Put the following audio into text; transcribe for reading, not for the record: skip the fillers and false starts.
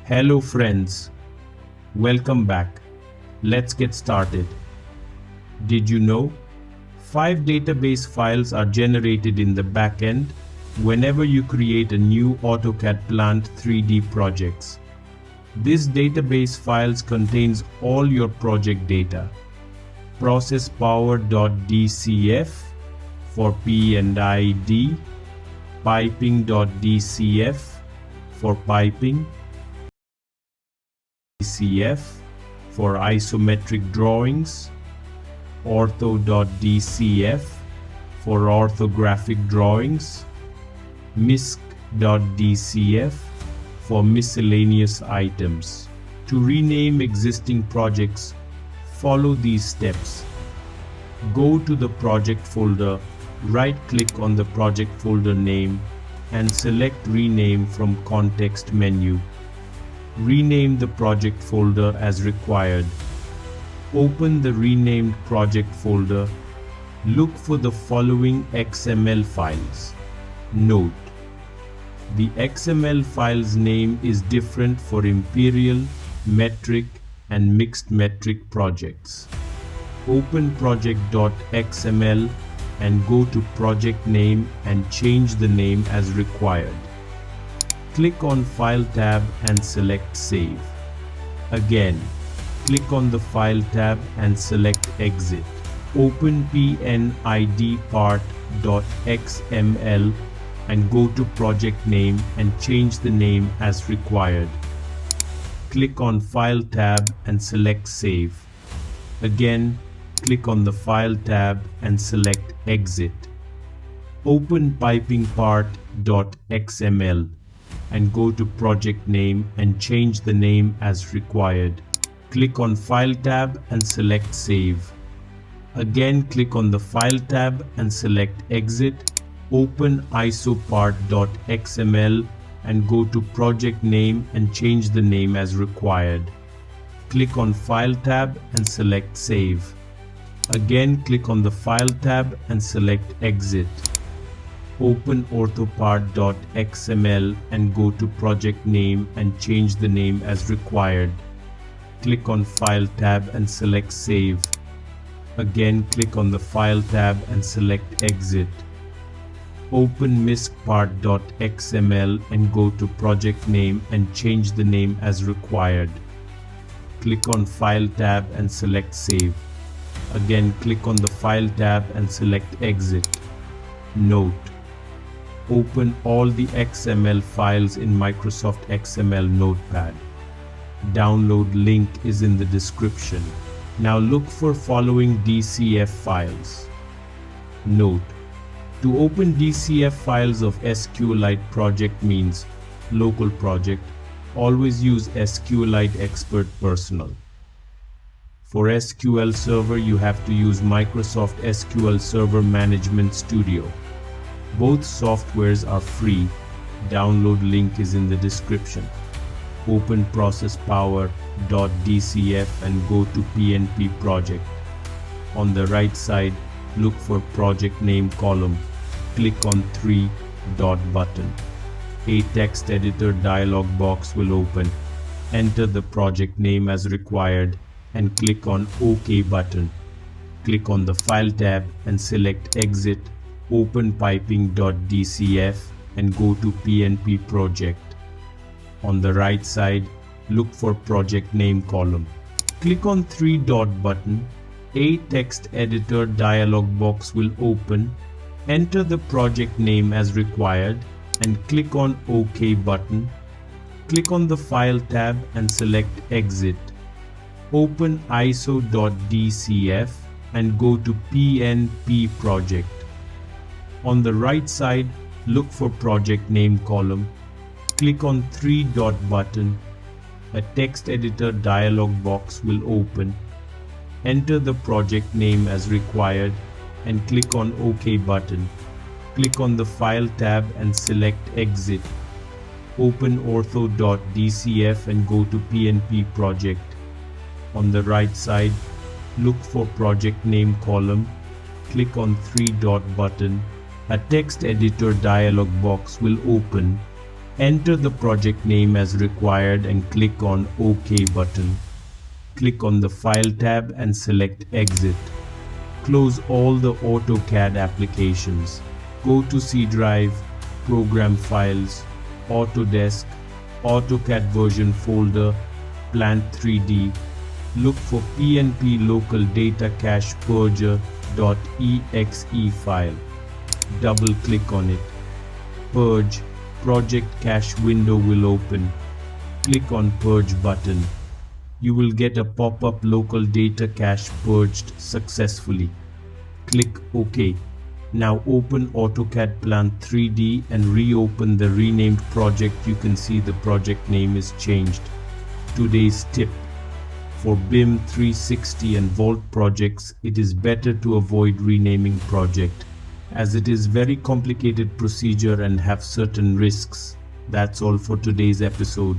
Hello friends, welcome back. Let's get started. Did you know? 5 database files are generated in the backend whenever you create a new AutoCAD Plant 3D projects. This database files contains all your project data. Process power.dcf for P&ID, piping.dcf for piping, DCF for isometric drawings, ortho.dcf for orthographic drawings, misc.dcf for miscellaneous items. To rename existing projects, follow these steps. Go to the project folder, right-click on the project folder name and select Rename from context menu. Rename the project folder as required. Open the renamed project folder. Look for the following XML files. Note: the XML file's name is different for imperial, metric, and mixed metric projects. Open project.xml and go to project name and change the name as required. Click on File tab and select Save. Again, click on the File tab and select Exit. Open P&ID part.xml and go to project name and change the name as required. Click on File tab and select Save. Again, click on the File tab and select Exit. Open piping part.xml and go to project name and change the name as required. Click on File tab and select Save. Again, click on the File tab and select Exit. Open isopart.xml and go to project name and change the name as required. Click on File tab and select Save. Again, click on the File tab and select Exit. Open orthopart.xml and go to project name and change the name as required. Click on File tab and select Save. Again, click on the File tab and select Exit. Open misc.part.xml and go to project name and change the name as required. Click on File tab and select Save. Again, click on the File tab and select Exit. Note: open all the XML files in Microsoft XML Notepad. Download link is in the description. Now look for following DCF files. Note: to open DCF files of SQLite project means local project, always use SQLite Expert Personal. For SQL Server, you have to use Microsoft SQL Server Management Studio. Both softwares are free. Download link is in the description. Open process power.dcf and go to PNP project. On the right side, look for project name column. Click on 3 dot button. A text editor dialog box will open. Enter the project name as required and click on OK button. Click on the File tab and select Exit. Open piping.dcf and go to PNP project. On the right side, look for project name column. Click on 3 dot button. A text editor dialog box will open. Enter the project name as required and click on OK button. Click on the File tab and select Exit. Open iso.dcf and go to PNP project. On the right side, look for project name column. Click on 3 dot button. A text editor dialog box will open. Enter the project name as required and click on OK button. Click on the File tab and select Exit. Open ortho.dcf and go to PNP project. On the right side, look for project name column. Click on 3 dot button. A text editor dialog box will open. Enter the project name as required and click on OK button. Click on the File tab and select Exit. Close all the AutoCAD applications. Go to C Drive, Program Files, Autodesk, AutoCAD Version folder, Plant 3D. Look for P&P Local Data Cache Purger.exe file. Double-click on it. Purge Project Cache window will open. Click on Purge button. You will get a pop-up Local Data Cache purged successfully. Click OK. Now open AutoCAD Plant 3D and reopen the renamed project. You can see the project name is changed. Today's tip: for BIM 360 and Vault projects, it is better to avoid renaming project, as it is very complicated procedure and have certain risks. That's all for today's episode.